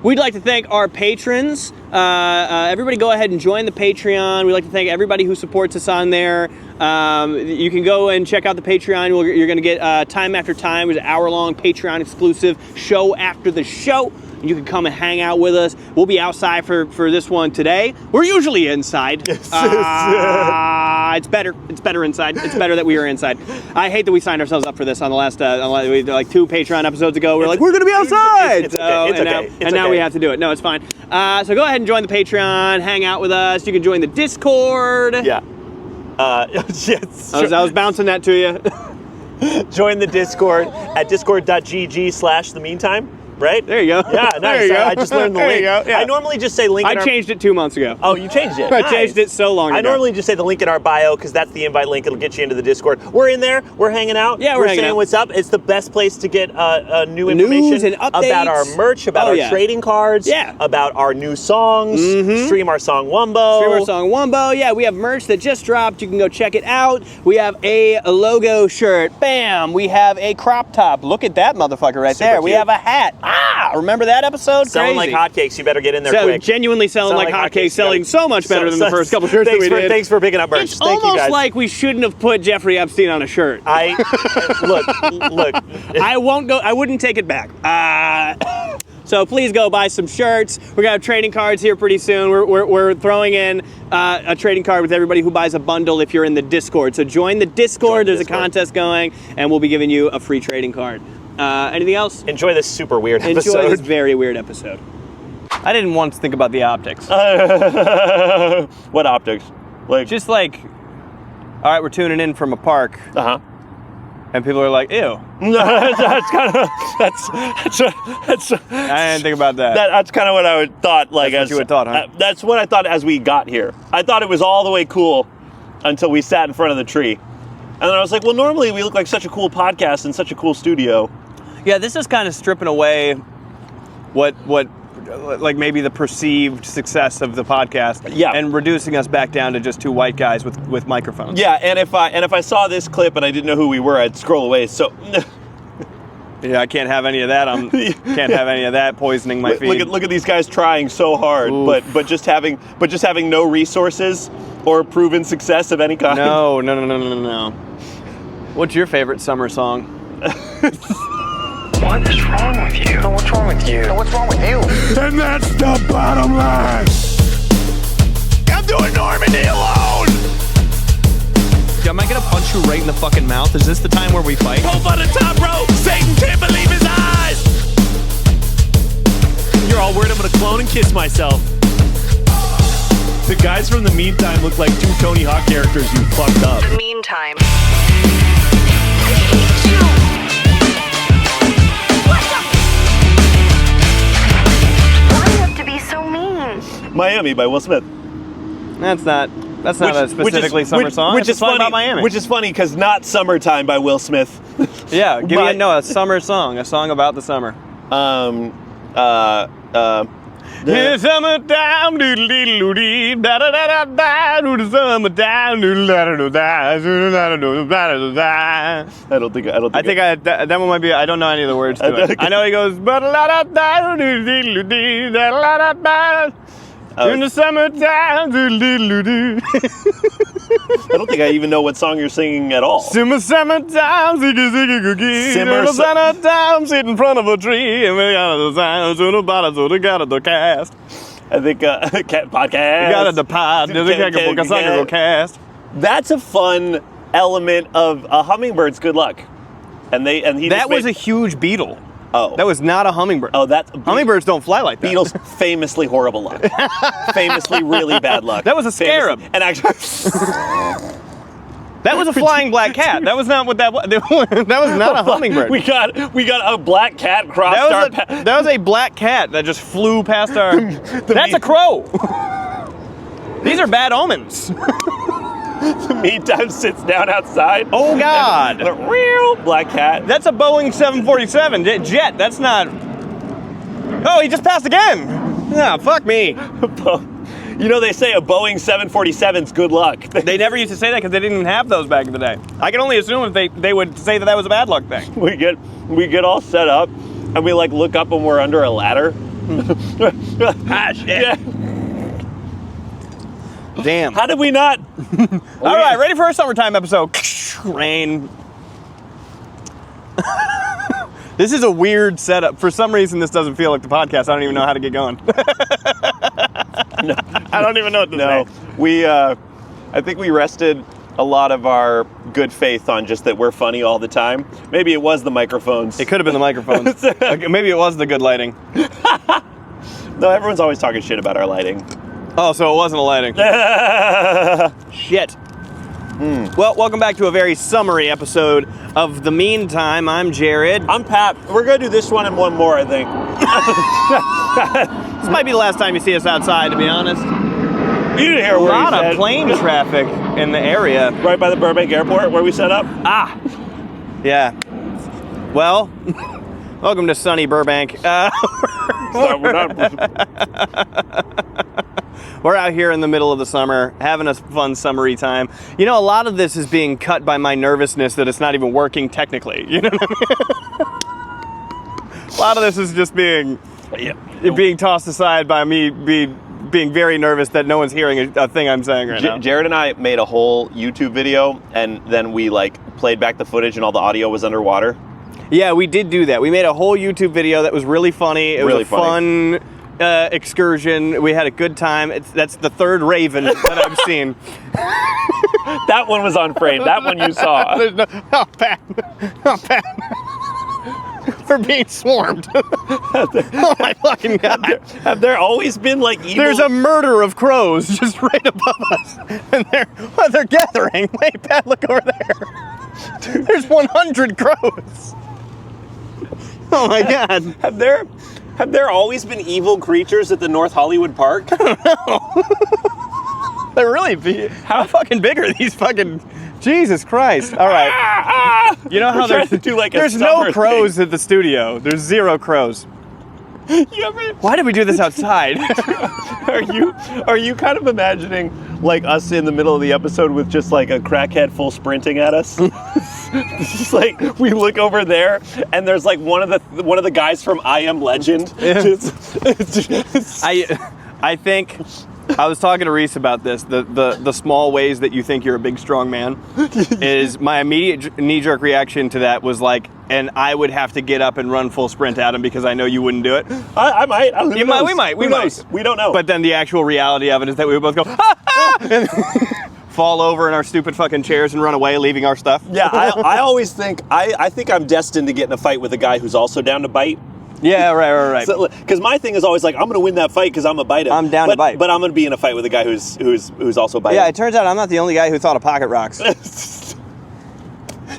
We'd like to thank our patrons. Everybody go ahead and join the Patreon. We'd like to thank everybody who supports us on there. You can go and check out the Patreon. You're going to get time after time. It's an hour-long Patreon exclusive show after the show. You can come and hang out with us. We'll be outside for this one today. We're usually inside. It's better. It's better inside. It's better that we are inside. I hate that we signed ourselves up for this on the last, like 2 Patreon episodes ago. We're like, we're going to be outside. It's okay. And now we have to do it. No, it's fine. So go ahead and join the Patreon. Hang out with us. You can join the Discord. Yeah. Yes. I was bouncing that to you. Join the Discord at discord.gg/themeantime. Right? There you go. Yeah, nice. There you go. I just learned the link. There you go. Yeah. I normally just say link in I changed it 2 months ago. Oh, you changed it? I Nice. changed it so long ago. I normally just say the link in our bio because that's the invite link. It'll get you into the Discord. We're in there. We're hanging out. Yeah, we're hanging saying out. what's up. It's the best place to get new information news and updates. about our merch, about our trading cards, about our new songs, stream our song Wumbo. Yeah, we have merch that just dropped. You can go check it out. We have a logo shirt. Bam! We have a crop top. Look at that motherfucker right there. Cute. We have a hat. Remember that episode? Selling Crazy. like hotcakes. You better get in there quick. Genuinely selling like hotcakes. Selling so much better than the first couple shirts that we did. Thanks for picking up merch. It's Thank you, almost guys. like we shouldn't have put Jeffrey Epstein on a shirt. Look. I wouldn't take it back. So please go buy some shirts. We're gonna have trading cards here pretty soon. We're throwing in a trading card with everybody who buys a bundle if you're in the Discord. So join the Discord. There's a contest going, and we'll be giving you a free trading card. Anything else? Enjoy this super weird episode. Enjoy this very weird episode. I didn't want to think about the optics. What optics? Like just like, all right, we're tuning in from a park. And people are like, ew. that's kind of that's. I didn't think about that. That's kind of what I would thought. Like that's what you would thought, huh? That's what I thought as we got here. I thought it was all the way cool until we sat in front of the tree, and then I was like, well, normally we look like such a cool podcast in such a cool studio. Yeah, this is kind of stripping away what like maybe the perceived success of the podcast, and reducing us back down to just 2 white guys with microphones. Yeah, and if I saw this clip and I didn't know who we were, I'd scroll away. So yeah, I can't have any of that. Can't have any of that poisoning my feed. Look at these guys trying so hard, but just having no resources or proven success of any kind. No. What's your favorite summer song? What is wrong with you? No, what's wrong with you? No, what's wrong with you? And that's the bottom line. I'm doing Normandy alone. Am I gonna punch you right in the fucking mouth? Is this the time where we fight? Hope on the top row, Satan can't believe his eyes. You're all worried I'm gonna clone and kiss myself. The guys from The Meantime look like 2 Tony Hawk characters you fucked up. The Meantime. Miami by Will Smith. That's not a specifically summer song. Which is funny about Miami. Which is funny because not Summertime by Will Smith. Yeah, give me a summer song, a song about the summer. It's summertime, doodle doodle dee, da da da da da, doodle summertime, doodle da da da da. I don't think that one might be. I don't know any of the words to it. I know he goes ba da da da, doodle doodle dee, da da da da. In the summertime, doodle-doodle-doo. I don't think I even know what song you're singing at all. Summertime, ziggy-ziggy-googie. Summertime, sit in front of a tree, and we got the sounds of the bottom, so they got the cast. I think podcast. We got the pod, there's a cast. That's a fun element of a hummingbird's good luck. That was a huge beetle. Oh. That was not a hummingbird. Oh, hummingbirds don't fly like that. Beetles famously horrible luck. Famously really bad luck. That was a scarab. And actually that was a flying black cat. That was not what that was. That was not a hummingbird. We got a black cat crossed our path. That was a black cat that just flew past our That's a crow. These are bad omens. The Meantime sits down outside. Oh, God. The real black cat. That's a Boeing 747 jet. That's not... Oh, he just passed again. Yeah, fuck me. You know, they say a Boeing 747's good luck. They never used to say that because they didn't have those back in the day. I can only assume if they would say that was a bad luck thing. We get all set up, and we look up and we're under a ladder. Ah, shit. Yeah. Damn. How did we not? All right, ready for a summertime episode. Rain. This is a weird setup. For some reason, this doesn't feel like the podcast. I don't even know how to get going. No. I don't even know what to say. We, I think we rested a lot of our good faith on just that we're funny all the time. Maybe it was the microphones. It could have been the microphones. Okay, maybe it was the good lighting. No, everyone's always talking shit about our lighting. Oh, so it wasn't a lighting. Shit. Well, welcome back to a very summary episode of The Meantime. I'm Jared. I'm Pat. We're going to do this one and one more, I think. This might be the last time you see us outside, to be honest. You didn't hear A where lot we of said. plane traffic in the area. Right by the Burbank Airport where we set up. Ah, yeah. Well, welcome to sunny Burbank. So we're not... We're out here in the middle of the summer, having a fun summery time. You know, a lot of this is being cut by my nervousness that it's not even working technically. You know what I mean? A lot of this is just being tossed aside by me being very nervous that no one's hearing a thing I'm saying right now. Jared and I made a whole YouTube video, and then we played back the footage, and all the audio was underwater. Yeah, we did do that. We made a whole YouTube video that was really funny. It was a fun excursion. We had a good time. That's the third Raven that I've seen. That one was on frame. That one you saw. Oh, Pat. For being swarmed. Oh my fucking God. Have there always been evil? There's a murder of crows just right above us. And they're gathering. Wait, Pat, look over there. There's 100 crows. Oh my God. Have there always been evil creatures at the North Hollywood Park? They're really big. How fucking big are these fucking... Jesus Christ. All right. You know how there's there's no crows at the studio. There's 0 crows. Why did we do this outside? Are you kind of imagining us in the middle of the episode with just a crackhead full sprinting at us? It's just we look over there and there's one of the guys from I Am Legend. I think I was talking to Reese about this. The small ways that you think you're a big strong man is my immediate knee-jerk reaction to that was and I would have to get up and run full sprint at him because I know you wouldn't do it. I might. We might. We don't know. But then the actual reality of it is that we would both go, and fall over in our stupid fucking chairs and run away, leaving our stuff. Yeah, I always think, I think I'm destined to get in a fight with a guy who's also down to bite. Yeah, right. Because my thing is always I'm going to win that fight because I'm a bite him. I'm down to bite. But I'm going to be in a fight with a guy who's also biting. Yeah, it turns out I'm not the only guy who thought of pocket rocks.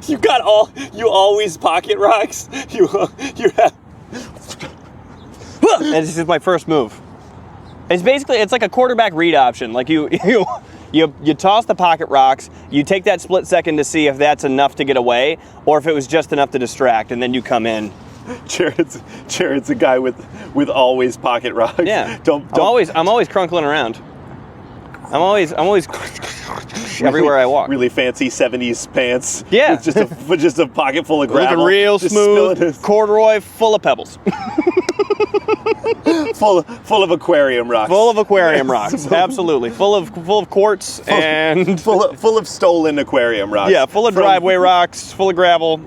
You always pocket rocks. You have. And this is my first move. It's like a quarterback read option. You toss the pocket rocks, you take that split second to see if that's enough to get away, or if it was just enough to distract, and then you come in. Jared's a guy with always pocket rocks. Yeah. Don't. I'm always crunkling around. I'm always everywhere I walk. Really fancy 70s pants. Yeah. With just a pocket full of gravel. Looking real just smooth, corduroy, full of pebbles. full of aquarium rocks. Full of aquarium rocks, absolutely. Full of quartz and full of stolen aquarium rocks. Yeah, full of driveway rocks, full of gravel.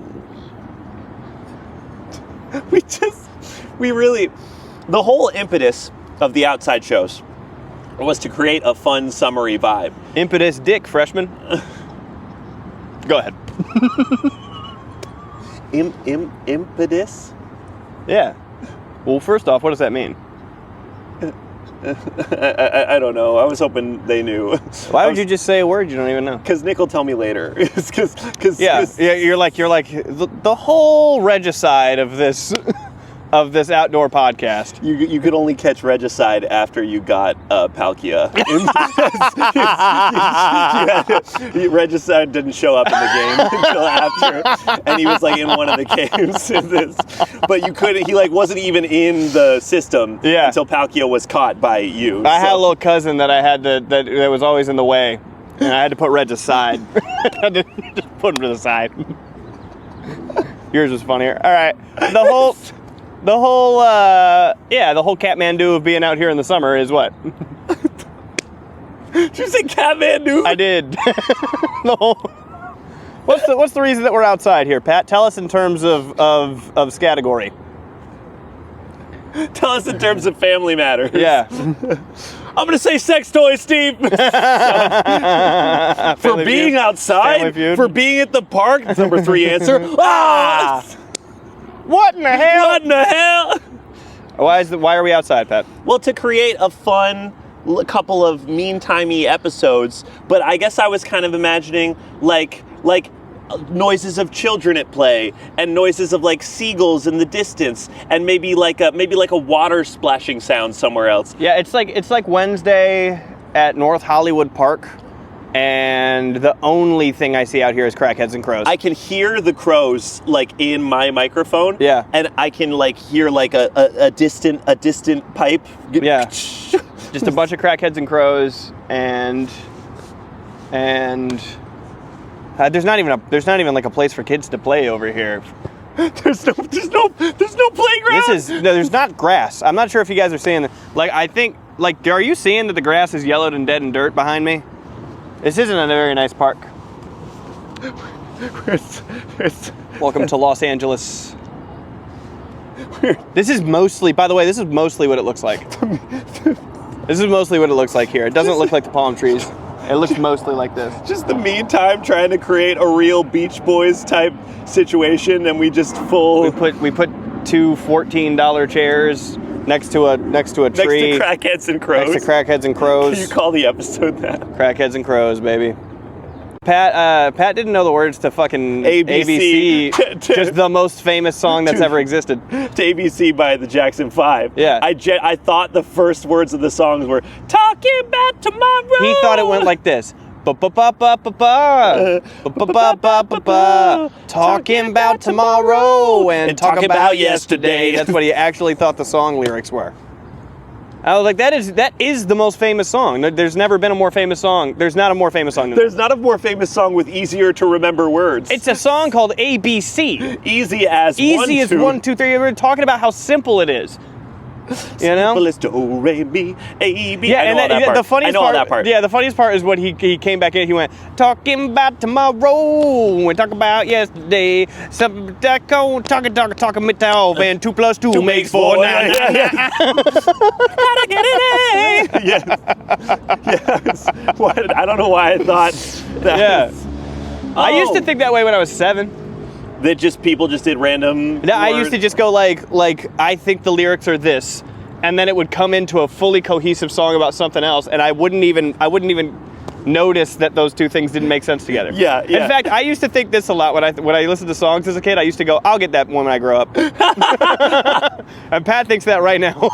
The whole impetus of the outside shows was to create a fun summery vibe. Impetus dick, freshman. Go ahead. Impetus? Yeah. Well, first off, what does that mean? I don't know. I was hoping they knew. Why would you just say a word you don't even know? Because Nick will tell me later. Yeah, you're like the whole regicide of this outdoor podcast. You could only catch regicide after you got Palkia. Regicide didn't show up in the game until after, and he was in one of the games. But you couldn't. He wasn't even in the system until Palkia was caught by you. I had a little cousin that I had that was always in the way, and I had to put Reg aside. I had to just put him to the side. Yours was funnier. All right, The whole Kathmandu of being out here in the summer is what? Did you say Kathmandu? I did. The whole, what's the reason that we're outside here, Pat? Tell us in terms of category. Tell us in terms of family matters. Yeah. I'm going to say sex toys, Steve. For being outside, for being at the park, it's number 3 answer. What in the hell? What in the hell? Why are we outside, Pat? Well, to create a fun couple of mean-timey episodes, but I guess I was kind of imagining like noises of children at play and noises of like seagulls in the distance and maybe like a water splashing sound somewhere else. Yeah, it's like Wednesday at North Hollywood Park, and the only thing I see out here is crackheads and crows. I can hear the crows like in my microphone. Yeah. And I can like hear like a distant pipe. Yeah. Just a bunch of crackheads and crows and there's not even like a place for kids to play over here. There's no playground. There's not grass. I'm not sure if you guys are seeing that. Like, I think, like, are you seeing that the grass is yellowed and dead and dirt behind me? This isn't a very nice park. Welcome to Los Angeles. This is mostly what it looks like. This is mostly what it looks like here. It doesn't look like the palm trees. It looks mostly like this. Just the meantime trying to create a real Beach Boys type situation, and we just We put 2 $14 chairs next to a tree. Next to crackheads and crows. Next to crackheads and crows. Can you call the episode that? Crackheads and crows, baby. Pat didn't know the words to fucking ABC. Just the most famous song that's ever existed. To ABC by the Jackson 5. Yeah. I thought the first words of the songs were talking about tomorrow. He thought it went like this. Ba-ba-ba-ba-ba-ba. Ba-ba-ba-ba-ba-ba. Talking about tomorrow and talk about yesterday. That's what he actually thought the song lyrics were. I was like, that is the most famous song. There's never been a more famous song. There's not a more famous song than There's not a more famous song with easier to remember words. It's a song called ABC. Easy as 1, 2, 3. We're talking about how simple it is. You know? Simple as do, re, mi, a, b. Yeah, I know all that part. The funniest all part, that part. Yeah, the funniest part is when he came back in. He went, talking about tomorrow. We talk about yesterday. Something talking me 12 and 2 + 2 makes 4. Gotta get it. Yes. What? I don't know why I thought that. Yeah. Oh. I used to think that way when I was 7. That just people just did random. No, I used to just go like I think the lyrics are this, and then it would come into a fully cohesive song about something else, and I wouldn't even notice that those two things didn't make sense together. Yeah. In fact, I used to think this a lot when I listened to songs as a kid. I used to go, I'll get that when I grow up. And Pat thinks that right now.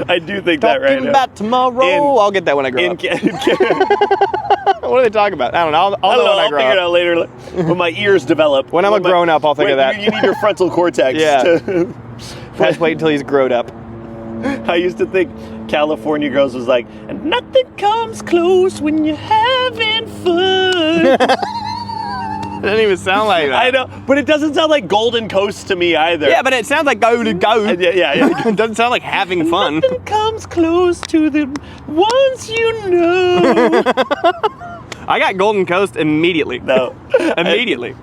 I do think that right now. Talking about tomorrow. I'll get that when I grow up. What are they talking about? I don't know. I'll know when I grow figure it up. out later when my ears develop. When I'm a grown up, I'll think of that. You need your frontal cortex. Yeah. Pat's wait until he's grown up. I used to think California Girls was like, and nothing comes close when you're having fun. It doesn't even sound like that. I know, but it doesn't sound like Golden Coast to me either. Yeah, but it sounds like go to go. Yeah. It doesn't sound like having fun. Nothing comes close to the ones you know. I got Golden Coast immediately. No. Immediately.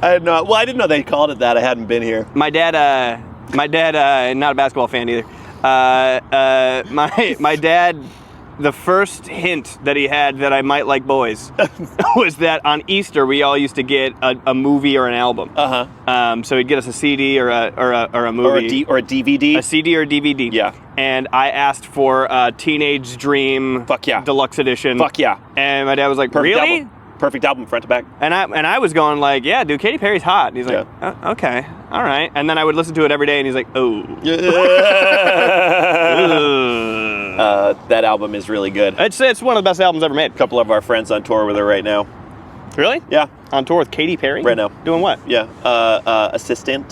I had no. Well, I didn't know they called it that. I hadn't been here. My dad, not a basketball fan either. My dad, the first hint that he had that I might like boys was that on Easter we all used to get a movie or an album. So he'd get us a CD or a movie or a DVD. A CD or a DVD. Yeah. And I asked for Teenage Dream. Fuck yeah. Deluxe edition. Fuck yeah. And my dad was like, Perfect really? Album. Perfect album, front to back. And I was going like, yeah, dude, Katy Perry's hot. And he's like, okay, all right. And then I would listen to it every day, and he's like, oh. That album is really good. It's one of the best albums ever made. A couple of our friends on tour with her right now. Really? Yeah. On tour with Katy Perry? Right now. Doing what? Yeah. Assisting.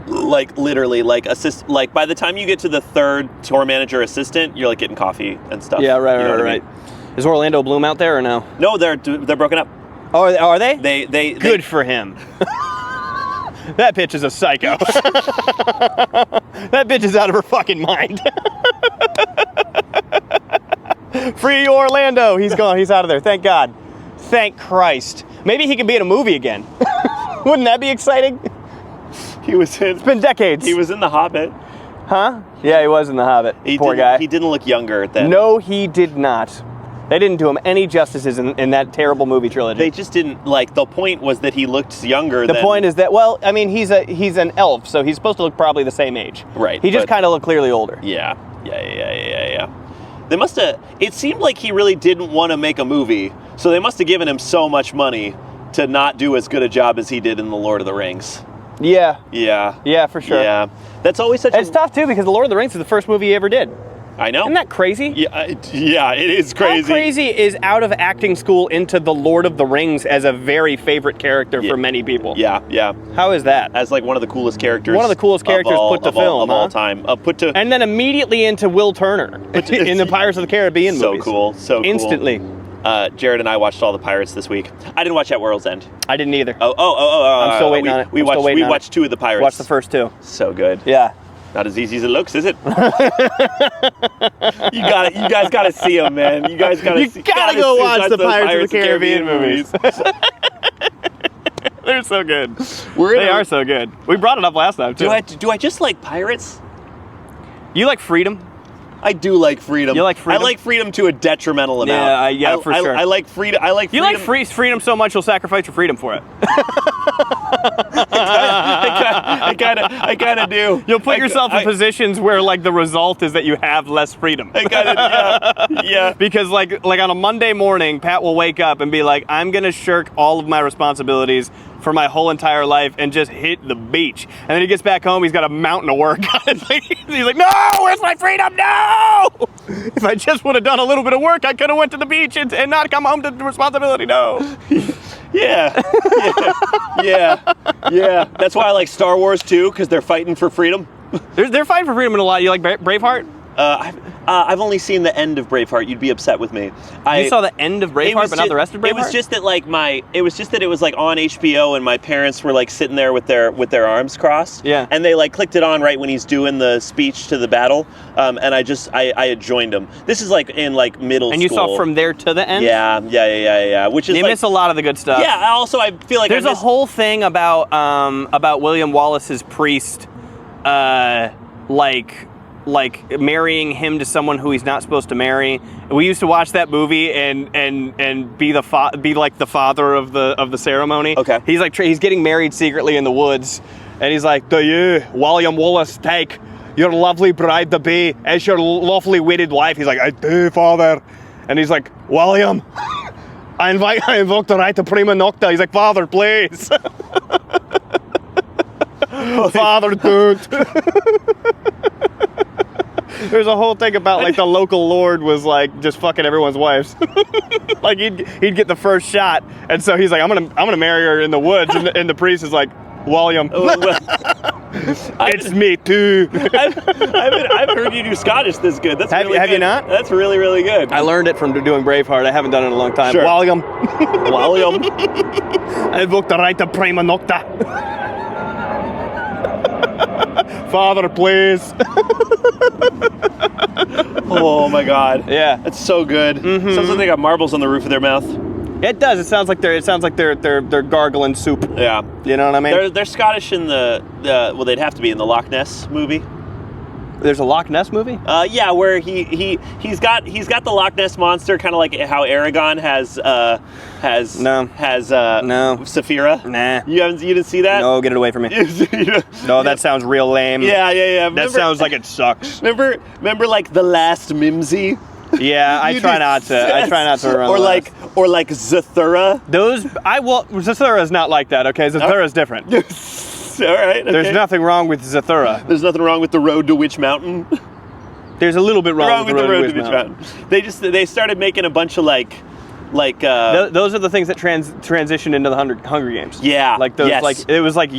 Like literally, like by the time you get to the third tour manager assistant, you're like getting coffee and stuff. Yeah, right, You know what I right. mean? Is Orlando Bloom out there or no? No, they're broken up. Oh, are they? They Good for him. That bitch is a psycho. That bitch is out of her fucking mind. Free Orlando. He's gone. He's out of there. Thank God. Thank Christ. Maybe he can be in a movie again. Wouldn't that be exciting? It's been decades. He was in The Hobbit. Huh? Yeah, he was in The Hobbit. Poor guy. He didn't look younger then. No, he did not. They didn't do him any justices in that terrible movie trilogy. They just didn't, like, the point was that he looked younger The point is that, well, I mean, he's an elf, so he's supposed to look probably the same age. Right. He just kind of looked clearly older. Yeah. They must have, it seemed like he really didn't want to make a movie, so they must have given him so much money to not do as good a job as he did in The Lord of the Rings. Yeah. Yeah. Yeah, for sure. Yeah. That's always such It's tough, too, because The Lord of the Rings is the first movie he ever did. I know. Isn't that crazy? Yeah, it is crazy. How crazy is out of acting school into The Lord of the Rings as a very favorite character for many people? Yeah. How is that? As like one of the coolest characters. One of the coolest characters put to film, of all time. And then immediately into Will Turner in the Pirates of the Caribbean movies. So cool. Instantly. Jared and I watched all the Pirates this week. I didn't watch At World's End. I didn't either. I'm still waiting on it. We watched 2 of the Pirates. Watched the first 2. So good. Yeah. Not as easy as it looks, is it? You guys gotta see them, man. You guys gotta go watch the Pirates of the Caribbean movies. They're so good. They are so good. We brought it up last time too. Do I just like pirates? You like freedom? I do like freedom. You like freedom? I like freedom to a detrimental amount. Yeah, for sure. I like freedom. You like freedom so much you'll sacrifice your freedom for it. I kind of do. You'll put yourself in positions where like the result is that you have less freedom. Yeah. Because like on a Monday morning, Pat will wake up and be like, I'm gonna shirk all of my responsibilities for my whole entire life and just hit the beach. And then he gets back home, he's got a mountain of work. He's like, no, where's my freedom? No! If I just would have done a little bit of work, I could have went to the beach and not come home to the responsibility. No. Yeah. That's why I like Star Wars too, because they're fighting for freedom. They're fighting for freedom in a lot. You like Braveheart? I've only seen the end of Braveheart. You'd be upset with me. You saw the end of Braveheart, but not the rest of Braveheart? It was just that it was like on HBO, and my parents were like sitting there with their arms crossed. Yeah. And they like clicked it on right when he's doing the speech to the battle. And I had joined him. This is like in like middle school. And you saw from there to the end? Yeah. Which is you miss a lot of the good stuff. Yeah. Also, I feel like there's a whole thing about William Wallace's priest, like marrying him to someone who he's not supposed to marry. We used to watch that movie and be like the father of the ceremony. Okay. He's like he's getting married secretly in the woods, and he's like, "Do you, William Wallace, take your lovely bride to be as your lawfully wedded wife?" He's like, "I do, father." And he's like, "William, I invoke the right to prima nocta." He's like, "Father, please." Father, dude. There's a whole thing about like the local lord was like just fucking everyone's wives. Like he'd get the first shot, and so he's like, I'm gonna marry her in the woods, and the priest is like, William, it's me too. I've heard you do Scottish this good. That's really have good. You not? That's really, really good. I learned it from doing Braveheart. I haven't done it in a long time. Sure. William, I invoke the right to prima nocta. Father, please. Oh my God. Yeah. That's so good. Mm-hmm. Sounds like they got marbles on the roof of their mouth. It does. It sounds like they're gargling soup. Yeah. You know what I mean? They're Scottish in the well, they'd have to be in the Loch Ness movie. There's a Loch Ness movie? Yeah, where he's got the Loch Ness monster, kind of like how Aragorn has Saphira. Nah. You didn't see that? No, get it away from me. No, that sounds real lame. Yeah. That sounds like it sucks. Remember like the last Mimsy? Yeah, I try not to run. Or like Zathura. Zathura's not like that. Okay, Zathura's different. All right. Okay. There's nothing wrong with Zathura. There's nothing wrong with the Road to Witch Mountain. There's a little bit wrong with the Road to Witch Mountain. They started making a bunch of those are the things that transitioned into the Hunger Games. Yeah. Like those. Yes. Like it was like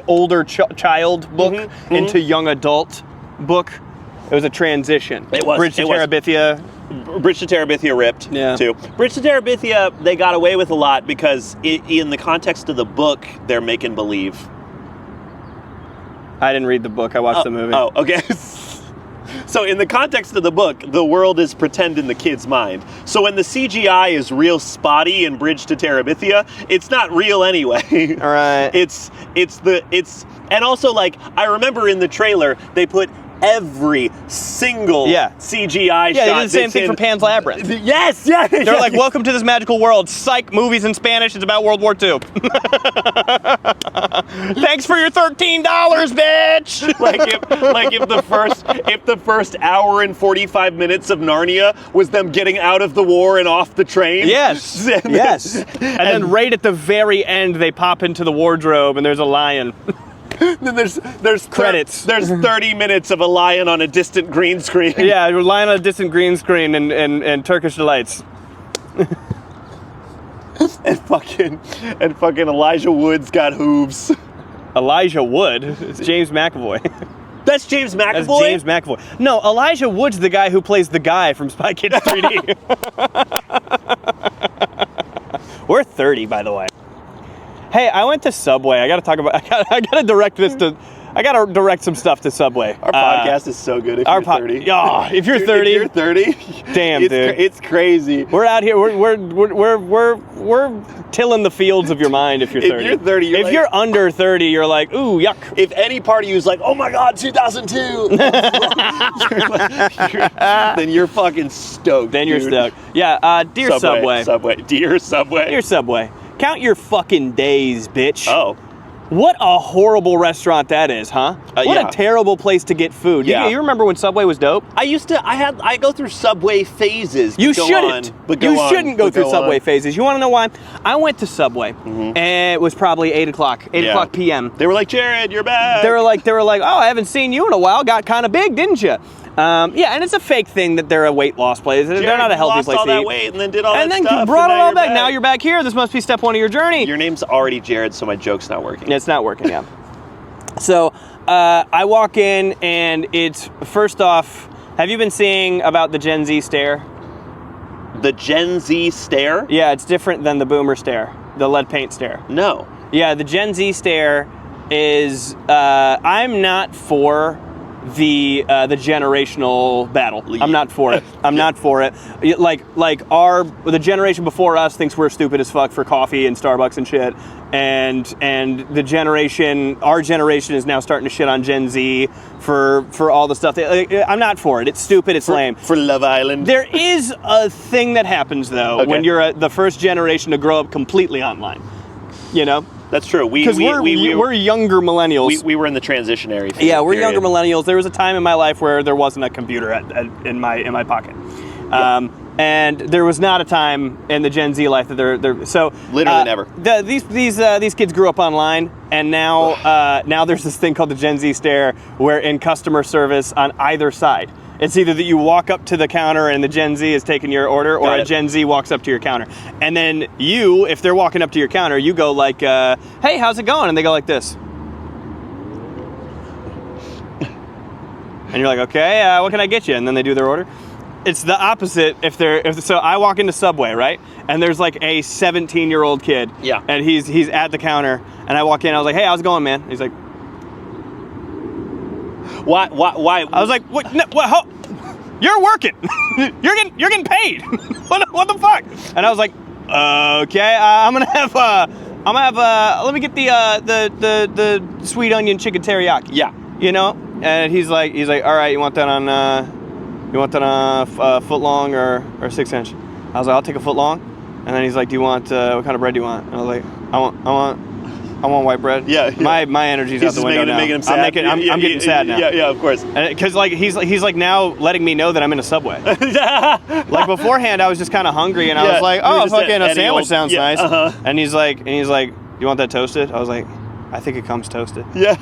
older child book into young adult book. It was a transition. It was. Bridge to Terabithia. Bridge to Terabithia ripped, too. Bridge to Terabithia, they got away with a lot because in the context of the book, they're making believe. I didn't read the book. I watched the movie. Oh, okay. So in the context of the book, the world is pretend in the kid's mind. So when the CGI is real spotty in Bridge to Terabithia, it's not real anyway. All right. And also, like, I remember in the trailer, they put every single CGI shot. Yeah, they did the same thing for Pan's Labyrinth. Yes. They're like, welcome to this magical world. Psych, movies in Spanish. It's about World War II. Thanks for your $13, bitch. if the first hour and 45 minutes of Narnia was them getting out of the war and off the train. Yes. And then right at the very end, they pop into the wardrobe and there's a lion. Then there's credits. There's 30 minutes of a lion on a distant green screen. Yeah, a lion on a distant green screen and Turkish delights. and fucking Elijah Wood's got hooves. Elijah Wood? It's James McAvoy. That's James McAvoy? That's James McAvoy. No, Elijah Wood's the guy who plays the guy from Spy Kids 3D. We're 30, by the way. Hey, I went to Subway. I gotta talk about. I gotta direct some stuff to Subway. Our podcast is so good. If you're 30, if you're 30, if you're 30, damn, dude, it's crazy. We're out here. We're tilling the fields of your mind. If you're 30, if you're 30, if you're under 30, you're like, ooh, yuck. If any part of you is like, oh my god, 2002, then you're fucking stoked. Then you're stoked. Yeah, dear Subway. Dear Subway. Count your fucking days, bitch. Oh. What a horrible restaurant that is, huh? What a terrible place to get food. Yeah. You remember when Subway was dope? I go through Subway phases. You shouldn't. You shouldn't go through Subway phases. You want to know why? I went to Subway, and it was probably 8 o'clock p.m. They were like, Jared, you're back. They were like, oh, I haven't seen you in a while. Got kind of big, didn't you? Yeah, and it's a fake thing that they're a weight loss place. Jared, they're not a healthy place to eat. Lost all that weight and then did all that stuff. And then brought it all back. Now you're back here. This must be step one of your journey. Your name's already Jared, so my joke's not working. It's not working, yeah. So I walk in, and it's, first off, have you been seeing about the Gen Z stare? The Gen Z stare? Yeah, it's different than the boomer stare, the lead paint stare. No. Yeah, the Gen Z stare is, I'm not for the generational battle. I'm not for it. I'm not for it. Like the generation before us thinks we're stupid as fuck for coffee and Starbucks and shit, and our generation is now starting to shit on Gen Z for all the stuff. I'm not for it. It's stupid. It's lame. For Love Island. There is a thing that happens though when you're the first generation to grow up completely online. You know. That's true. Because we're younger millennials. We were in the transitionary phase. Yeah, we're younger millennials. There was a time in my life where there wasn't a computer in my pocket, and there was not a time in the Gen Z life that they're so literally never. These kids grew up online, and now there's this thing called the Gen Z stare, where in customer service on either side. It's either that you walk up to the counter and the Gen Z is taking your order, or a Gen Z walks up to your counter. And then you, if they're walking up to your counter, you go like, hey, how's it going? And they go like this. And you're like, okay, what can I get you? And then they do their order. It's the opposite so I walk into Subway, right? And there's like a 17-year-old kid. Yeah. And he's at the counter, and I walk in, I was like, hey, how's it going, man? He's like, Why? I was like, what? No, what? You're working. you're getting paid. what the fuck? And I was like, okay, I'm gonna have let me get the sweet onion chicken teriyaki. Yeah. You know. And he's like, all right, you want that on foot long or 6-inch? I was like, I'll take a foot long. And then he's like, do you want what kind of bread do you want? And I was like, I want white bread. Yeah. My energy's out the window now. Making him sad. I'm getting sad now. Yeah, of course. Because like he's like now letting me know that I'm in a Subway. Like beforehand, I was just kind of hungry, and I was like, oh, fucking a sandwich sounds nice. Uh-huh. And he's like, you want that toasted? I was like, I think it comes toasted. Yeah.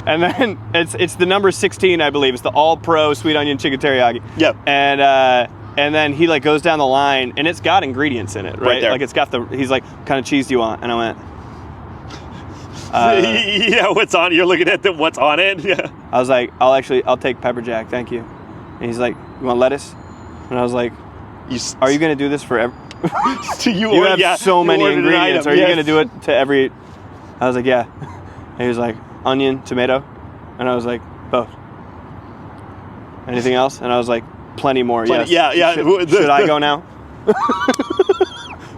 And then it's the number 16, I believe. It's the all pro sweet onion chicken teriyaki. Yep. And then he like goes down the line, and it's got ingredients in it, right? There. Like it's got he's like, what kind of cheese do you want? And I went, yeah, what's on? You're looking at what's on it. Yeah. I was like, I'll take pepper jack, thank you. And he's like, you want lettuce? And I was like, You are you going to do this for every... you have so many ordered an ingredients. item, Are you yes. going to do it to every... I was like, yeah. And he was like, onion, tomato. And I was like, both. Anything else? And I was like, plenty more, yes. Yeah. Should I go now?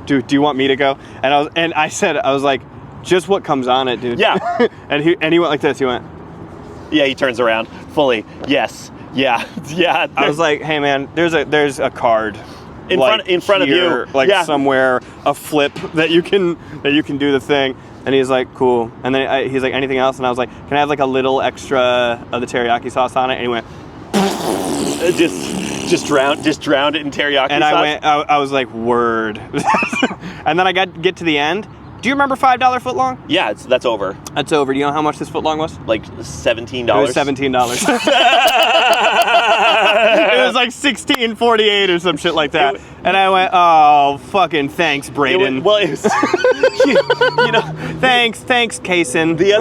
Dude, do you want me to go? And I said, I was like, just what comes on it, dude. Yeah. and he went like this. He went. Yeah, he turns around fully. Yes. Yeah. Yeah. I was like, hey man, there's a card in front of here, you, like yeah. somewhere, a flip that you can do the thing. And he's like, cool. And then he's like, anything else? And I was like, can I have like a little extra of the teriyaki sauce on it? And he went. Just drowned it in teriyaki And sauce. I was like, word. And then I get to the end. Do you remember $5 footlong? Yeah, that's over. That's over. Do you know how much this footlong was? Like $17. It was $17. It was like $16.48 or some shit like that. And I went, oh, fucking thanks, Braden. It was you know, thanks, Kaysen. the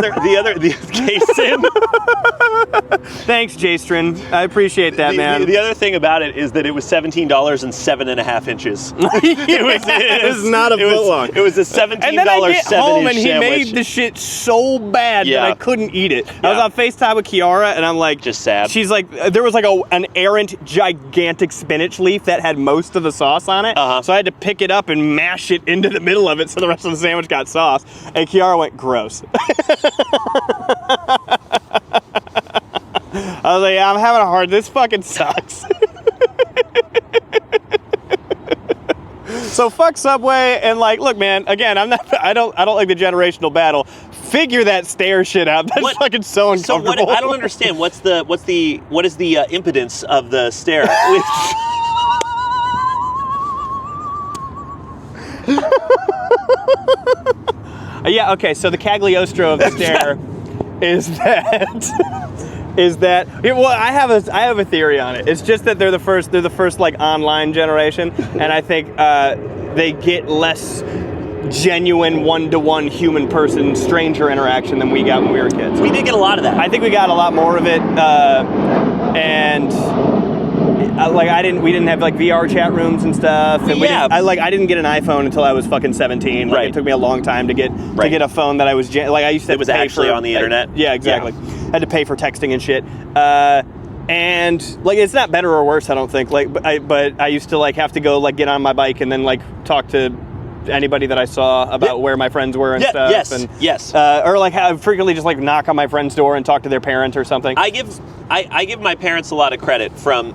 Kaysen. Thanks, Jastrin. I appreciate that, man. The other thing about it is that it was $17 and 7.5 inches. It was not a footlong. It was a $17 And then I get home and he sandwich. made the shit so bad Yeah. that I couldn't eat it. I Yeah. was on FaceTime with Kiara and I'm like, Just sad. She's like, there was like an errant gigantic spinach leaf that had most of the sauce on it. Uh-huh. So I had to pick it up and mash it into the middle of it so the rest of the sandwich got sauce. And Kiara went, gross. I was like, yeah, I'm having a hard, this fucking sucks. So fuck Subway and like, look, man. Again, I don't like the generational battle. Figure that stair shit out. That's fucking so uncomfortable. So I don't understand. What is the impedance of the stair? Yeah. Okay. So the Cagliostro of the stair is that. Well, I have a theory on it. It's just that they're the first like online generation, and I think they get less genuine one-to-one human person stranger interaction than we got when we were kids. We did get a lot of that. I think we got a lot more of it, and we didn't have like VR chat rooms and stuff. And Yeah. I didn't get an iPhone until I was fucking 17. Like, Right. It took me a long time to get a phone that I was I used to. It was pay actually for, on the internet. Yeah, exactly. Yeah. Had to pay for texting and shit. And like it's not better or worse, I don't think. Like, but I used to like have to go like get on my bike and then like talk to anybody that I saw about where my friends were and stuff. Yes. And, Yes. or like I frequently just like knock on my friend's door and talk to their parent or something. I give my parents a lot of credit from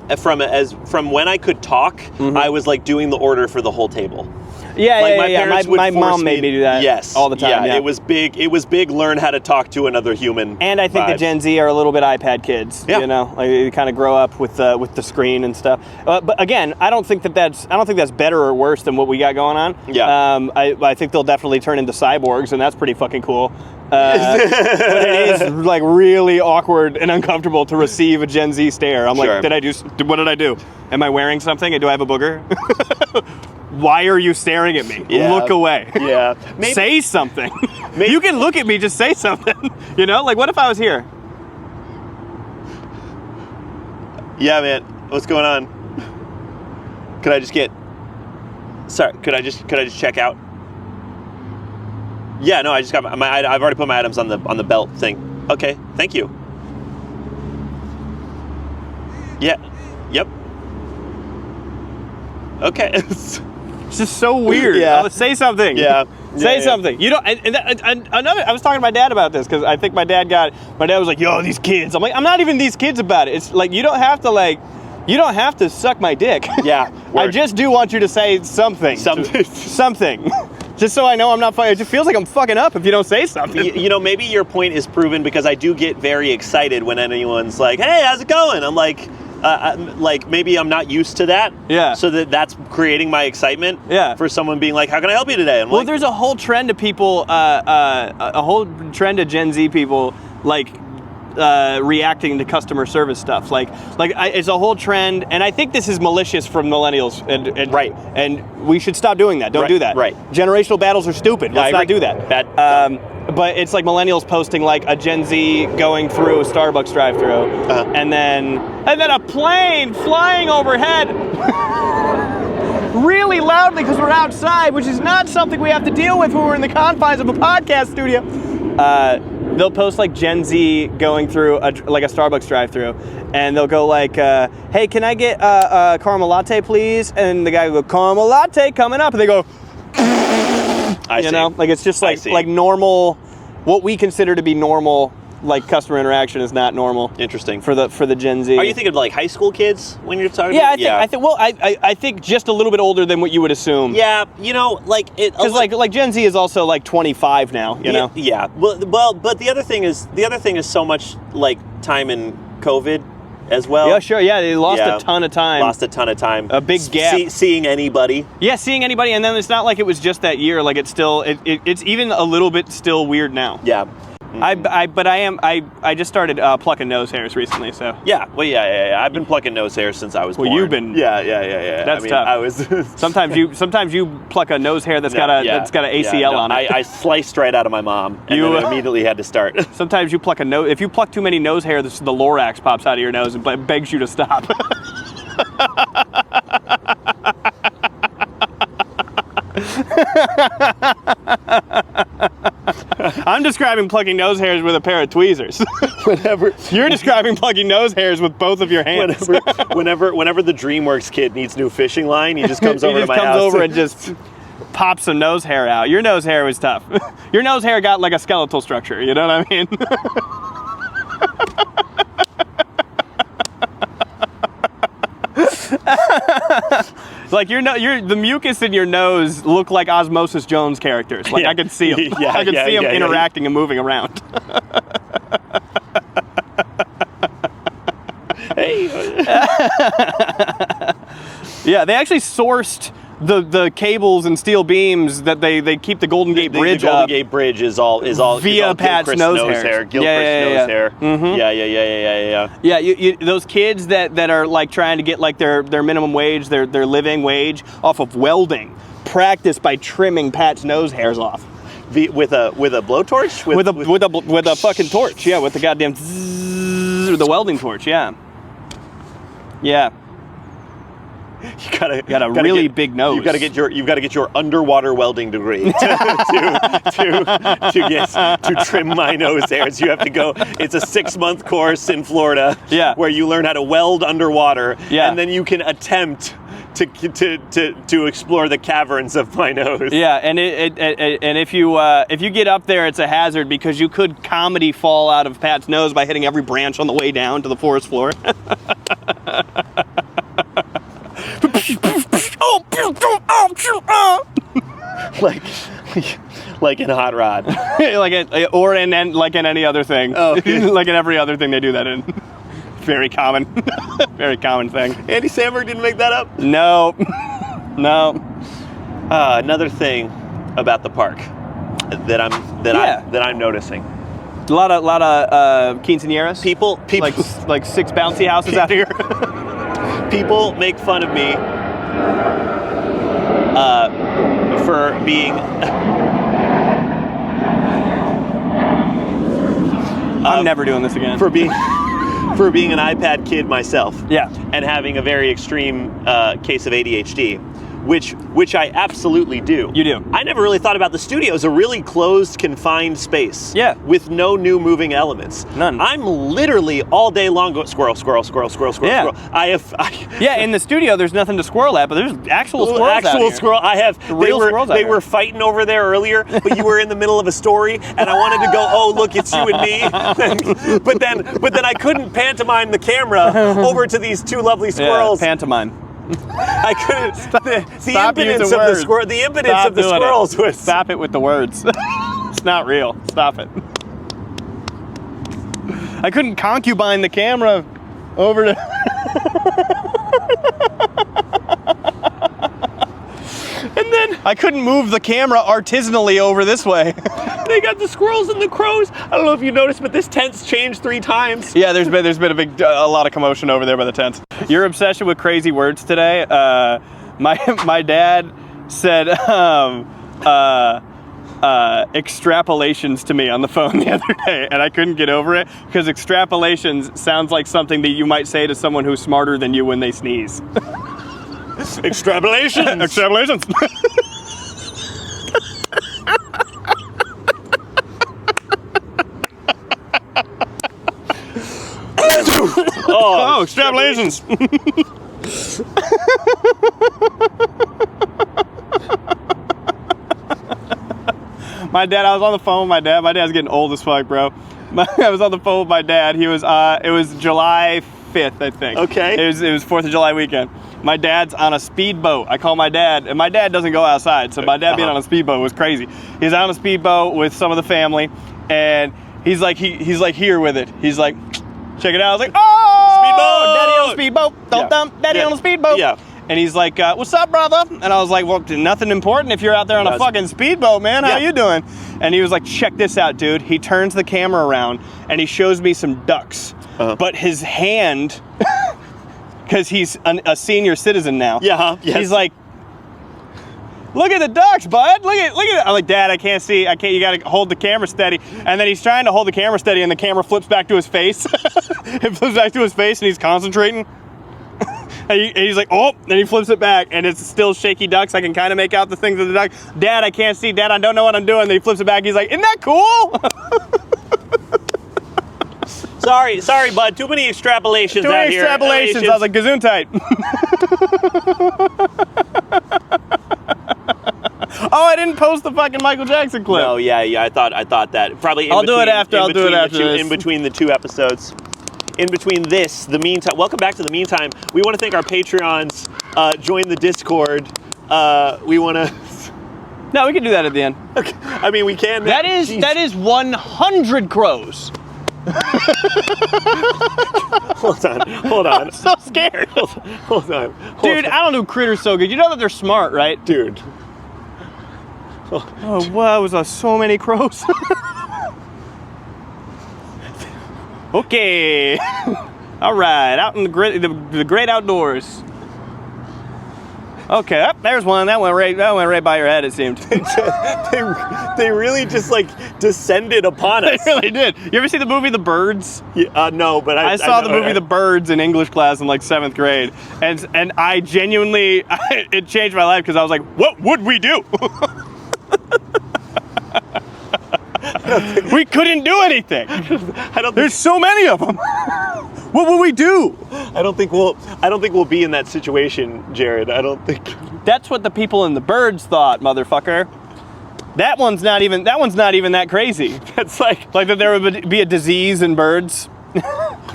when I could talk. Mm-hmm. I was like doing the order for the whole table. Yeah, Like, yeah, my yeah. parents would My force mom made me do that. Yes, all the time. Yeah, it was big. It was big. Learn how to talk to another human. And I think the vibes. Gen Z are a little bit iPad kids. Yeah. You know, like they kind of grow up with the screen and stuff. But again, I don't think that's better or worse than what we got going on. Yeah. I think they'll definitely turn into cyborgs, and that's pretty fucking cool. But it is like really awkward and uncomfortable to receive a Gen Z stare. I'm Sure. like, what did I do? Am I wearing something? Do I have a booger? Why are you staring at me? Yeah. Look away. Yeah. Maybe- Say something. You can look at me, just say something. You know, like what if I was here? Yeah, man. What's going on? Could I just get? Sorry. Could I just check out? Yeah. No. I just got I've already put my items on the belt thing. Okay. Thank you. Yeah. Yep. Okay. It's just so weird. Yeah. Say something. Yeah. Say Yeah. something. You don't. And another. I was talking to my dad about this because I think my dad was like, "Yo, these kids." I'm like, I'm not even these kids about it. It's like you don't have to suck my dick. Yeah. I Word. just do want you to say something. Something. Something. Just so I know I'm not fucking. It just feels like I'm fucking up if you don't say something. You know, maybe your point is proven because I do get very excited when anyone's like, "Hey, how's it going?" I'm like. Maybe I'm not used to that. Yeah. So that's creating my excitement. Yeah. For someone being like, "How can I help you today?" I'm Well, like, there's a whole trend of people, a whole trend of Gen Z people, like reacting to customer service stuff. It's a whole trend, and I think this is malicious from millennials. And Right. And we should stop doing that. Don't Right, do that. right. Generational battles are stupid. Let's I not agree. do that. Bad. but it's like millennials posting like a Gen Z going through a Starbucks drive-thru, and then a plane flying overhead really loudly because we're outside, which is not something we have to deal with when we're in the confines of a podcast studio. They'll post like Gen Z going through a Starbucks drive-thru, and they'll go like, "Hey, can I get a caramel latte, please?" And the guy will go, "Caramel latte coming up," and they go, you know, like it's just like normal, what we consider to be normal. Like customer interaction is not normal. Interesting for the Gen Z. Are you thinking of like high school kids when you're talking? Yeah, I think. Well, I think just a little bit older than what you would assume. Yeah, you know, like it. Because like Gen Z is also like 25 now. You know. Yeah. Well, but the other thing is so much like time in COVID as well. Yeah, sure. Yeah, they lost a ton of time. Lost a ton of time. A big gap. Seeing anybody. Yeah, seeing anybody, and then it's not like it was just that year. Like it's still it's even a little bit still weird now. Yeah. I just started plucking nose hairs recently, so. Yeah, well, yeah. I've been plucking nose hairs since I was born. Well, you've been. Yeah. That's tough. I was. sometimes you pluck a nose hair that's got an ACL on it. I sliced right out of my mom, and then immediately had to start. Sometimes you pluck a nose. If you pluck too many nose hair, the Lorax pops out of your nose and begs you to stop. I'm describing plucking nose hairs with a pair of tweezers. You're describing plucking nose hairs with both of your hands. Whenever the DreamWorks kid needs new fishing line, he just comes over to my house. He comes over and just pops some nose hair out. Your nose hair was tough. Your nose hair got like a skeletal structure. You know what I mean? Like the mucus in your nose look like Osmosis Jones characters. Like I could see them. I could see them interacting and moving around. Hey. Yeah, they actually sourced the cables and steel beams that they keep the Golden Gate Bridge the Golden up. Gate Bridge is all via Pat's nose hair. Gilchrist nose hair. Mm-hmm. Yeah. Yeah, those kids that are like trying to get like their minimum wage, their living wage off of welding, practice by trimming Pat's nose hairs off. With a blowtorch? With a fucking torch, yeah, with the goddamn zzz, with the welding torch, yeah. Yeah. You gotta really big nose. You've got to get your underwater welding degree to trim my nose hairs. You have to go. It's a 6-month course in Florida. Yeah. Where you learn how to weld underwater. Yeah. And then you can attempt to explore the caverns of my nose. Yeah, and if you get up there, it's a hazard because you could comedy fall out of Pat's nose by hitting every branch on the way down to the forest floor. like in Hot Rod, like in any other thing. Oh, okay. Like in every other thing they do that in. Very common, very common thing. Andy Samberg didn't make that up. No. Another thing about the park that I'm noticing. A lot of quinceañeras. People like 6 bouncy houses out here. People make fun of me for being. I'm never doing this again. For being an iPad kid myself. Yeah. And having a very extreme case of ADHD. Which I absolutely do. You do. I never really thought about the studio as a really closed, confined space. Yeah. With no new moving elements. None. I'm literally all day long going squirrel. Yeah. Yeah, in the studio there's nothing to squirrel at, but there's actual squirrels out here. Squirrel. They were fighting over there earlier, but you were in the middle of a story, and I wanted to go, oh look, it's you and me. but then I couldn't pantomime the camera over to these 2 lovely squirrels. Yeah, pantomime. I couldn't. The impotence of the squirrels was. Stop it with the words. It's not real. Stop it. I couldn't concubine the camera over to. And then I couldn't move the camera artisanally over this way. They got the squirrels and the crows. I don't know if you noticed, but this tent's changed 3 times. Yeah, there's been a lot of commotion over there by the tents. Your obsession with crazy words today. My dad said extrapolations to me on the phone the other day, and I couldn't get over it because extrapolations sounds like something that you might say to someone who's smarter than you when they sneeze. Extrapolations. Extrapolations. Oh, extrapolations. My dad, I was on the phone with my dad. My dad's getting old as fuck, bro. I was on the phone with my dad. He was, it was July 5th, I think. Okay. It was 4th of July weekend. My dad's on a speedboat. I call my dad, and my dad doesn't go outside, so my dad being on a speedboat was crazy. He's on a speedboat with some of the family, and he's like here with it. He's like, check it out. I was like, oh, speedboat, daddy on a speedboat. Don't dump, daddy on a speedboat. Yeah. And he's like, what's up, brother? And I was like, well, nothing important if you're out there on a fucking speedboat, man. How you doing? And he was like, check this out, dude. He turns the camera around and he shows me some ducks. But his hand, because he's a senior citizen now. Yeah. Yes. He's like, look at the ducks, bud. Look at it. I'm like, Dad, I can't see. You got to hold the camera steady. And then he's trying to hold the camera steady and the camera flips back to his face. It flips back to his face and he's concentrating. And he's like, oh, and he flips it back, and it's still shaky ducks. I can kind of make out the things of the duck. Dad, I can't see. Dad, I don't know what I'm doing. Then he flips it back. He's like, isn't that cool? Sorry, bud. Too many extrapolations Too many extrapolations. I was like, Gesundheit. Oh, I didn't post the fucking Michael Jackson clip. No, yeah. I thought that probably. I'll do it after this. In between the two episodes. In between this, the meantime, welcome back to the meantime. We want to thank our Patreons. Join the Discord. We want to. No, we can do that at the end. Okay. I mean, we can. That is 100 crows. Hold on. I'm so scared. Hold on. Dude, I don't do critters so good. You know that they're smart, right? Dude. Oh, wow, it was so many crows. Okay. All right, out in the great outdoors. Okay, there's one. That went right by your head, it seemed. They really just like descended upon us. They really did. You ever see the movie The Birds? Yeah, no, but I saw the movie The Birds in English class in like 7th grade, and I genuinely it changed my life because I was like, what would we do? We couldn't do anything. There's so many of them. What will we do? I don't think we'll be in that situation, Jared. I don't think. That's what the people in The Birds thought, motherfucker. That one's not even that crazy. That's like that there would be a disease in birds.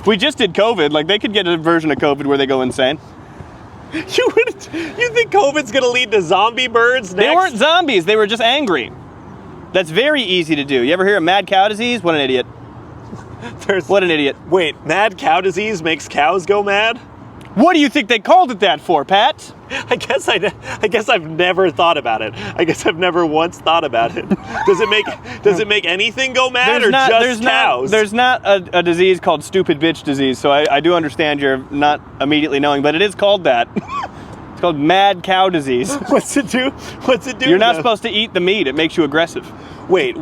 We just did COVID. Like they could get a version of COVID where they go insane. You think COVID's gonna lead to zombie birds next? They weren't zombies. They were just angry. That's very easy to do. You ever hear of mad cow disease? What an idiot. What an idiot. Wait, mad cow disease makes cows go mad? What do you think they called it that for, Pat? I guess I've never thought about it. I guess I've never once thought about it. Does it make anything go mad just cows? There's not a disease called stupid bitch disease, so I do understand you're not immediately knowing, but it is called that. It's called mad cow disease. What's it do? You're not supposed to eat the meat. It makes you aggressive. Wait.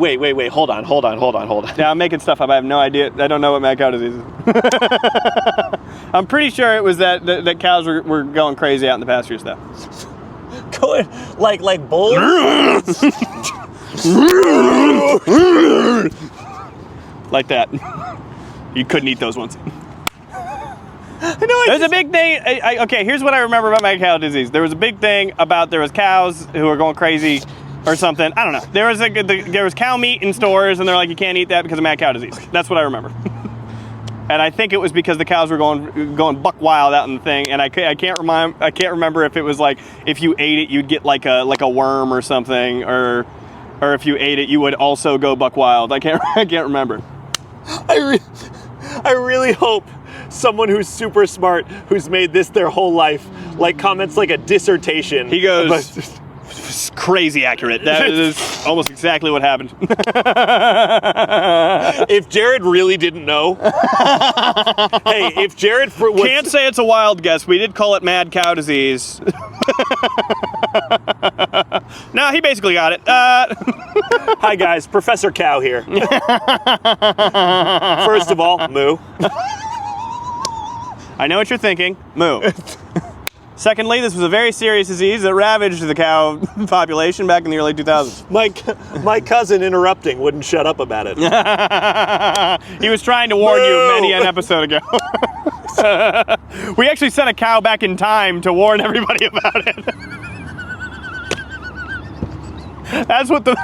Hold on. Yeah, I'm making stuff up. I have no idea. I don't know what mad cow disease is. I'm pretty sure it was that cows were going crazy out in the pastures, though. Going like bulls? Like that. You couldn't eat those ones. There's a big thing. Okay, here's what I remember about mad cow disease. There was a big thing about there was cows who were going crazy or something. I don't know. There was cow meat in stores, and they're like, you can't eat that because of mad cow disease. That's what I remember. And I think it was because the cows were going buck wild out in the thing, and I can't remember if it was like if you ate it you'd get like a worm or something, or if you ate it you would also go buck wild. I can't remember. I really hope someone who's super smart, who's made this their whole life, like comments like a dissertation. He goes, was crazy accurate. That is almost exactly what happened. If Jared really didn't know, hey, if Jared can't say it's a wild guess. We did call it mad cow disease. No, he basically got it. Hi guys, Professor Cow here. First of all, moo. I know what you're thinking. Moo. Secondly, this was a very serious disease that ravaged the cow population back in the early 2000s. My cousin interrupting wouldn't shut up about it. He was trying to warn you many an episode ago. We actually sent a cow back in time to warn everybody about it. That's what the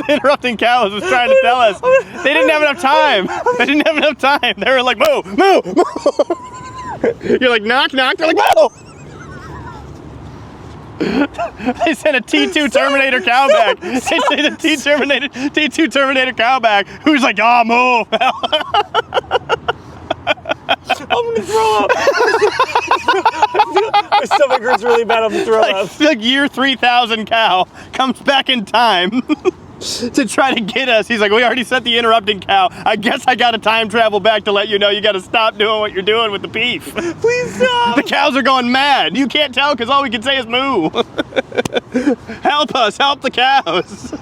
interrupting cows was trying to tell us. They didn't have enough time. They were like, moo, moo, moo. You're like, knock, knock. They're like, moo. They sent a T2 Terminator cow back. They sent a T2 Terminator cow back who's like, ah, moo. I'm gonna throw up. My stomach hurts really bad. I'm gonna throw up. Like year 3000 cow comes back in time to try to get us. He's like, we already sent the interrupting cow. I guess I gotta time travel back to let you know you gotta stop doing what you're doing with the beef. Please stop. The cows are going mad. You can't tell because all we can say is moo. Help us, help the cows.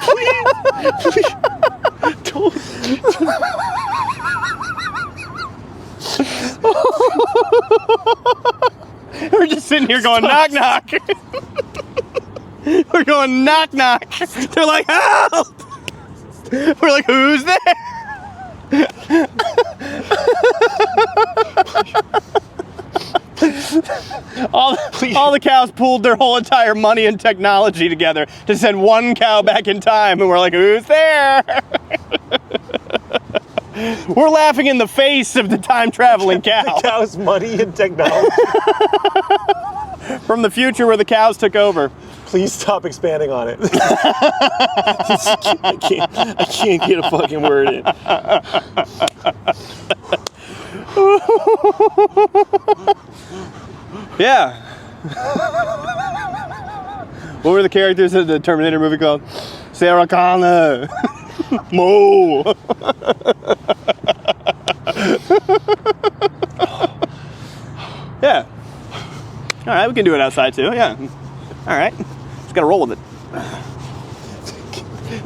Please. Don't. We're just sitting here going, knock, knock. We're going, knock, knock. They're like, help. We're like, who's there? All the cows pooled their whole entire money and technology together to send one cow back in time, and we're like, who's there? We're laughing in the face of the time-traveling cow. The cow's money and technology. From the future where the cows took over. Please stop expanding on it. I can't get a fucking word in. Yeah. What were the characters of the Terminator movie called? Sarah Connor. Mo. Yeah. All right, we can do it outside too. Yeah. All right. Just gotta roll with it.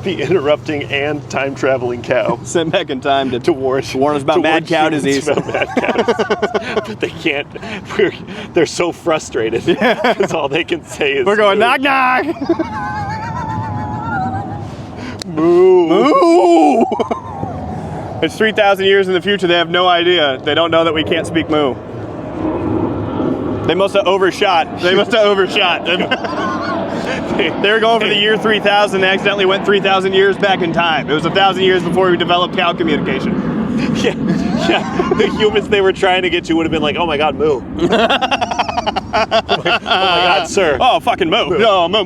The interrupting and time-traveling cow. Sent back in time to warn us about mad cow disease. About mad cow disease. But they can't. They're so frustrated. Because all they can say is, we're going, knock, knock. moo. Moo. It's 3,000 years in the future. They have no idea. They don't know that we can't speak moo. They must have overshot. They were going for the year 3000 and accidentally went 3,000 years back in time. It was 1,000 years before we developed cow communication. Yeah. The humans they were trying to get to would have been like, oh my god, moo. Oh my god, sir. Oh, fucking moo. No, moo.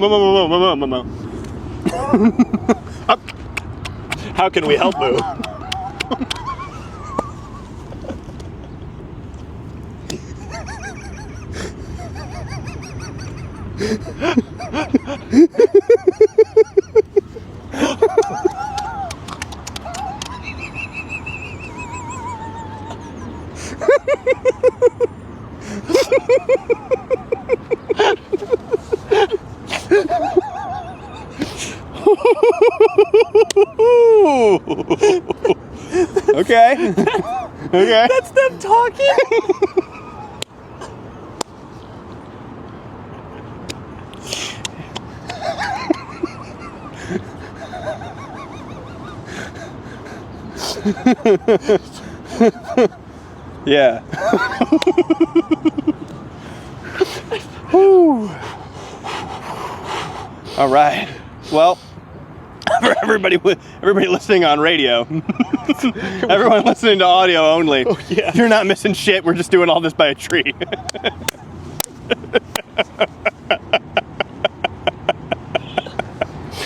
How can we help, moo? Okay. Okay. That's them talking. Yeah. Whew. All right. Well, for everybody listening on radio, everyone listening to audio only, yeah. You're not missing shit. We're just doing all this by a tree.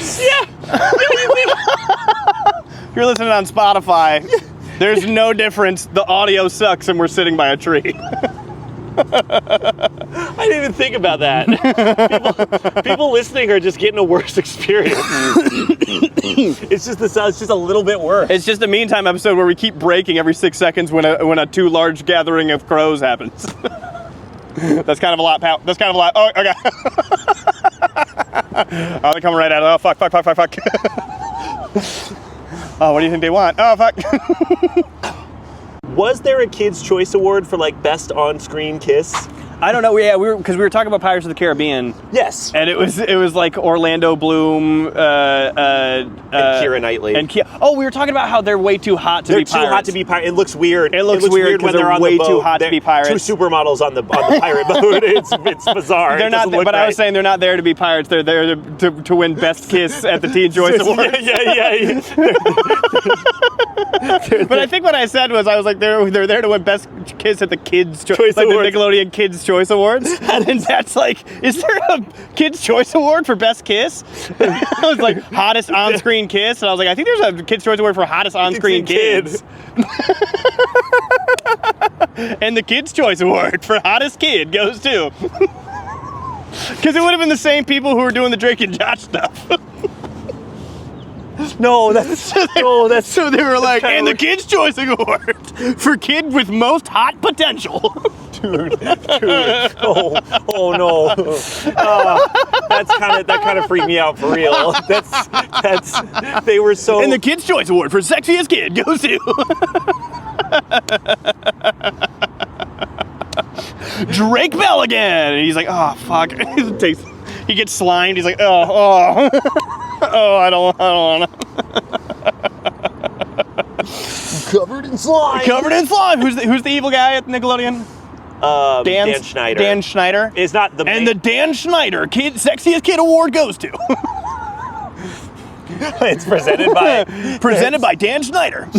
Yeah. If you're listening on Spotify, There's no difference. The audio sucks and we're sitting by a tree. I didn't even think about that. People listening are just getting a worse experience. It's just a little bit worse. It's just a meantime episode where we keep breaking every 6 seconds when a too large gathering of crows happens. That's kind of a lot, pal. That's kind of a lot. Oh, okay. Oh, they're coming right at it. Oh, fuck. Oh, what do you think they want? Oh, fuck. Was there a Kids' Choice Award for like best on-screen kiss? I don't know. Yeah, we were talking about Pirates of the Caribbean. Yes. And it was like Orlando Bloom, and Keira Knightley. We were talking about how they're way too hot to be pirates. They're too hot to be pirates. It looks weird. It looks weird when they're way too hot to be pirates. Two supermodels on the pirate boat. It's bizarre. They're not. But I was saying they're not there to be pirates. They're there to win Best Kiss at the Teen Choice Awards. Yeah. But I think what I said was they're there to win Best Kiss at the Kids Choice like Awards. The Nickelodeon Kids Choice Awards. And that's like, is there a Kids Choice Award for Best Kiss? I was like, hottest on-screen kiss, and I was like, I think there's a Kids Choice Award for hottest on-screen kids. And the Kids Choice Award for hottest kid goes to. Because it would have been the same people who were doing the Drake and Josh stuff. No, that's so they were like, and the Kids Choice Award for kid with most hot potential. Dude. Oh no. That kind of freaked me out for real. They were so. And the Kids Choice Award for sexiest kid goes to. Drake Bell again. And he's like, oh fuck. He gets slimed. He's like, oh, I don't want to. Covered in slime. Covered in slime. Who's the evil guy at Nickelodeon? Dan Schneider. Dan Schneider. It's not the. And the Dan Schneider Sexiest Kid Award goes to. It's presented by Dan Schneider.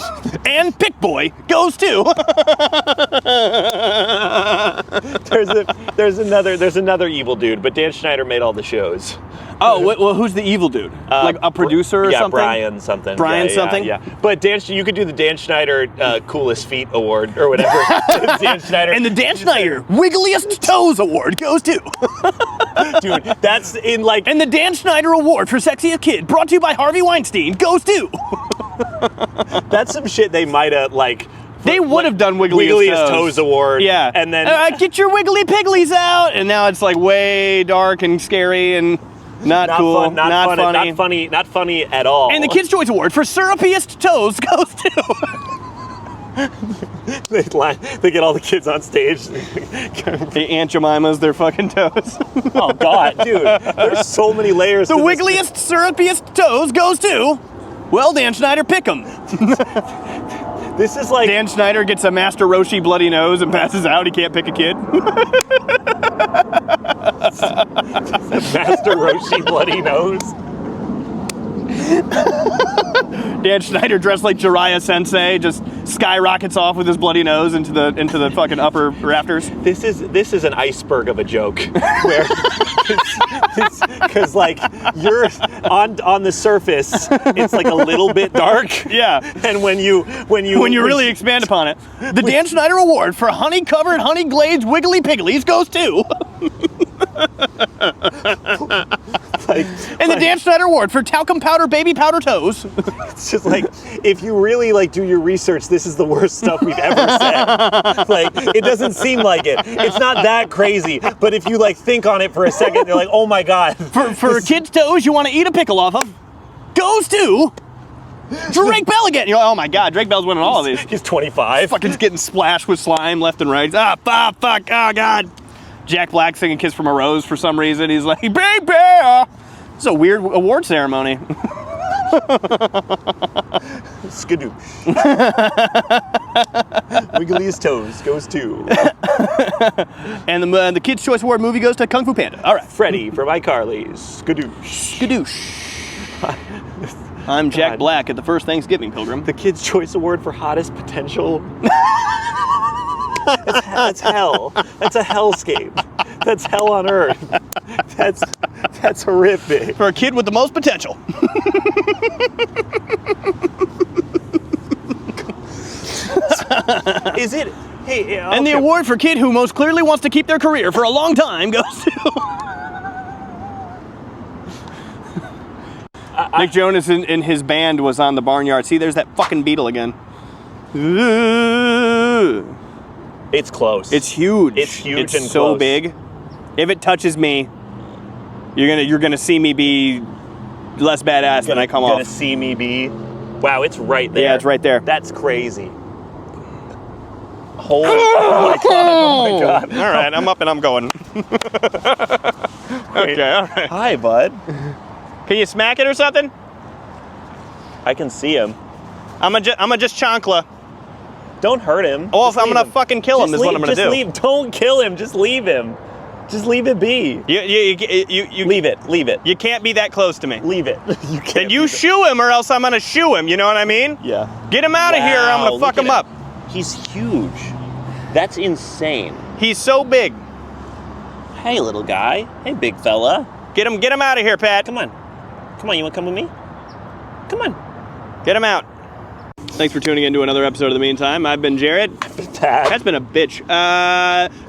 And Pick Boy goes to. There's another evil dude, but Dan Schneider made all the shows. Oh, well, who's the evil dude? Like a producer or something? Brian something. Yeah. But you could do the Dan Schneider Coolest Feet Award or whatever. Dan Schneider. And the Dan Schneider Wiggliest Toes Award goes to. Dude, that's in like. And the Dan Schneider Award for Sexiest Kid, brought to you by Harvey Weinstein, goes to. That's some shit they might have like. They would have done Wiggliest Toes Award. Yeah. And then. Get your Wiggly Pigglies out. And now it's like way dark and scary and. Not cool, fun, not funny. Not funny at all. And the Kids' Choice Award for Syrupiest Toes goes to. They get all the kids on stage. The Aunt Jemima's their fucking toes. Oh God, dude, there's so many layers. The wiggliest, syrupiest toes goes to. Well, Dan Schneider, pick 'em. This is like Dan Schneider gets a Master Roshi bloody nose and passes out. He can't pick a kid. Master Roshi bloody nose. Dan Schneider dressed like Jiraiya Sensei just skyrockets off with his bloody nose into the fucking upper rafters. This is an iceberg of a joke, where because like you're on the surface, it's like a little bit dark. Yeah, and when you really expand upon it, the Dan Schneider Award for honey covered, honey glazed wiggly pigglies goes to. And the Dan Schneider Award for talcum powder baby powder toes. It's just like, if you really like do your research, this is the worst stuff we've ever said. Like, it doesn't seem like it. It's not that crazy, but if you like think on it for a second, you're like, oh my God. For kids' toes you want to eat a pickle off of, goes to Drake Bell again. You're like, oh my God, Drake Bell's winning all of these. He's 25. Fucking getting splashed with slime left and right. Fuck, oh God. Jack Black singing Kiss from a Rose for some reason. He's like, baby! It's a weird award ceremony. Skadoosh. Wiggliest Toes goes to. And the Kids' Choice Award movie goes to Kung Fu Panda. All right. Freddie from iCarly's. Skadoosh. Skadoosh. I'm Jack Black at the first Thanksgiving Pilgrim. The Kids' Choice Award for hottest potential. That's hell. That's a hellscape. That's hell on earth. That's horrific. For a kid with the most potential. Is it? Hey, And the award for kid who most clearly wants to keep their career for a long time goes to Nick Jonas and his band was on the barnyard. See, there's that fucking beetle again. It's close. It's huge. It's huge it's and so close. big. If it touches me, you're gonna see me be less badass than I come You're gonna off. see me be. Wow, it's right there. Yeah, it's right there. That's crazy. Oh my god! Oh my god! All right, I'm up and I'm going. Okay, all right. Hi, bud. Can you smack it or something? I can see him. I'm gonna just chancla. Don't hurt him. Oh, Just I'm leave gonna him. fucking kill him. Just Is what leave- I'm gonna just do. Leave. Don't kill him. Just leave him. Just leave it be. You Leave it. Leave it. You can't be that close to me. Leave it. You can't. Then you leave it. shoo him, or else I'm gonna shoo him. You know what I mean? Yeah. Get him out of here, or I'm Wow, gonna fuck look him at up. He's huge. That's insane. He's so big. Hey, little guy. Hey, big fella. Get him out of here, Pat. Come on. Come on. You want to come with me? Come on. Get him out. Thanks for tuning in to another episode of The Meantime. I've been Jared. Pat. Pat's been a bitch.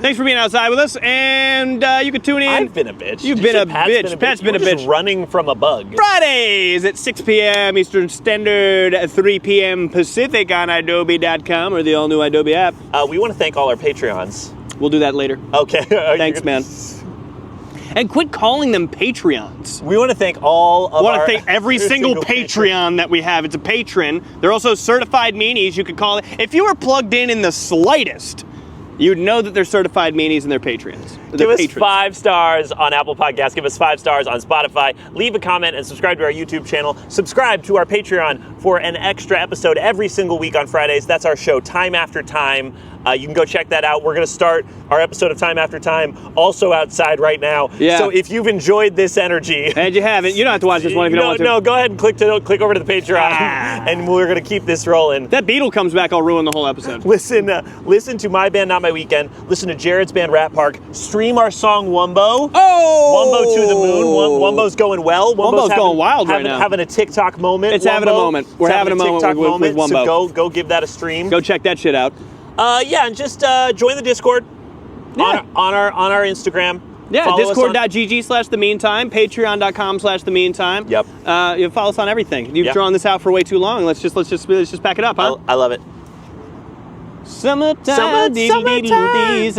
Thanks for being outside with us, and you can tune in. I've been a bitch. You've You been said a bitch. Pat's been a You were just bitch. running from a bug. Fridays at 6 p.m. Eastern Standard, at 3 p.m. Pacific on idobi.com or the all-new Adobe app. We want to thank all our Patreons. We'll do that later. Okay. Thanks, man. And quit calling them Patreons. We want to thank all of I want our... to thank every single Patreon that we have. It's a patron. They're also certified meanies, you could call it. If you were plugged in the slightest, you'd know that they're certified meanies and they're Patreons. Give us 5 stars on Apple Podcasts. Give us 5 stars on Spotify. Leave a comment and subscribe to our YouTube channel. Subscribe to our Patreon for an extra episode every single week on Fridays. That's our show, Time After Time. You can go check that out. We're going to start our episode of Time After Time also outside right now. Yeah. So if you've enjoyed this energy... And you haven't. You don't have to watch this one if you don't want to. No, go ahead and click over to the Patreon, and we're going to keep this rolling. That beetle comes back, I'll ruin the whole episode. Listen to my band, Not My Weekend. Listen to Jared's band, Rat Park. Stream our song, Wumbo. Oh! Wumbo to the moon. Wumbo's going well. Wumbo's going wild right now. Having a TikTok moment. It's having a moment. We're having a moment TikTok with moment. Wumbo. So go give that a stream. Go check that shit out. And just join the Discord on our Instagram. Yeah, Follow us on- discord.gg/themeantime, patreon.com/themeantime. Yep. You follow us on everything. You've Yep. drawn this out for way too long. Let's just pack it up, huh? I love it. Summertime, Summertime.